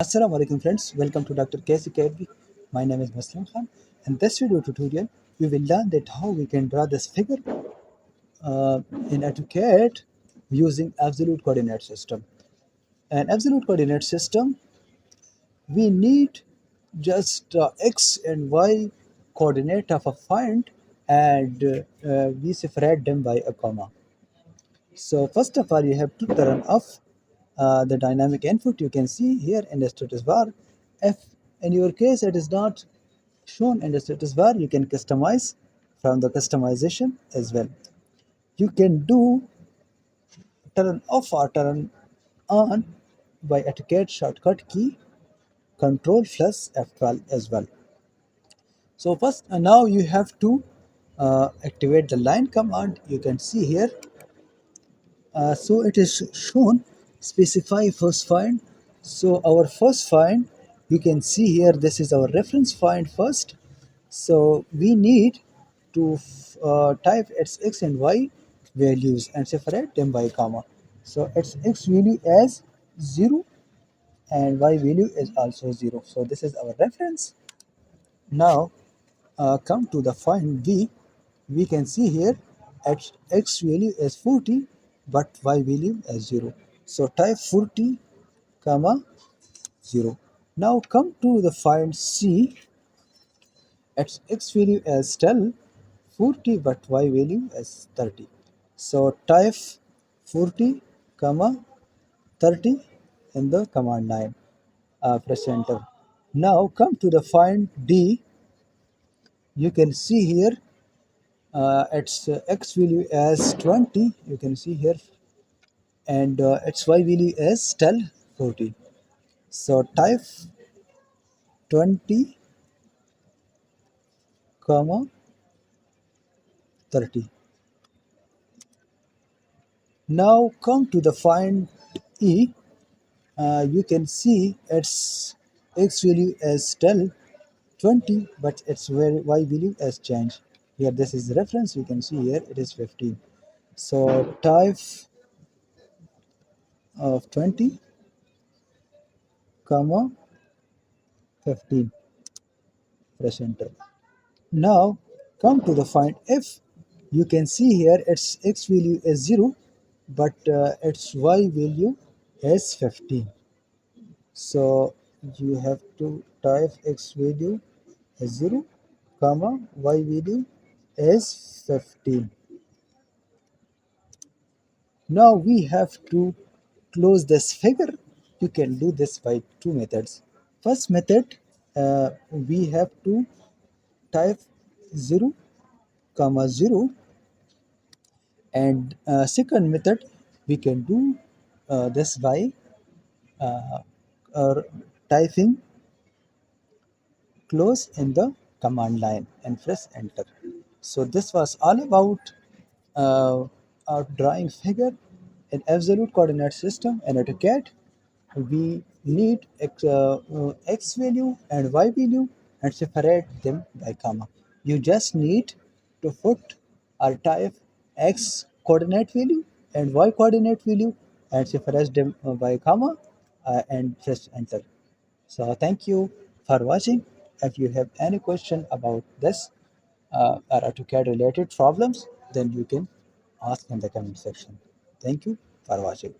Assalamu alaikum friends, welcome to Dr. KC Academy. My name is Muslim Khan. In this video tutorial, we will learn that how we can draw this figure in AutoCAD using absolute coordinate system. An absolute coordinate system, we need just x and y coordinate of a point, and we separate them by a comma. So first of all, you have to turn off the dynamic input. You can see here in the status bar. If in your case it is not shown in the status bar, you can customize from the customization as well. You can do turn off or turn on by AutoCAD shortcut key Control plus F12 as well. So first, now you have to activate the line command. You can see here. So it is shown specify first find. So our first find, you can see here, this is our reference find first. So we need to type its x and y values and separate them by comma. So its x value as 0 and y value is also 0. So this is our reference. Now come to the find v. We can see here x value is 40 but y value is 0. So type 40 comma 0. Now come to the find c. Its x value is still 40 but y value is 30. So type 40 comma 30 in the command line. Press enter. Now come to the find d. You can see here its x value as 20. You can see here, and its y value is still 40. So type 20 comma 30. Now come to the find e. You can see its x value is still 20 but its y value has changed. Here this is the reference. You can see here it is 15. So type of 20 comma 15. Press enter. Now come to the find f. You can see here its x value is 0 but its y value is 15. So you have to type x value is 0 comma y value is 15. Now we have to close this figure. You can do this by two methods. First method, we have to type 0 comma 0, and second method we can do this by uh, typing close in the command line and press enter. So this was all about our drawing figure in absolute coordinate system in AutoCAD. We need x value and y value and separate them by comma. You just need to put or type x coordinate value and y coordinate value and separate them by comma and press enter. So thank you for watching. If you have any question about this or AutoCAD related problems, then you can ask in the comment section. Thank you for watching.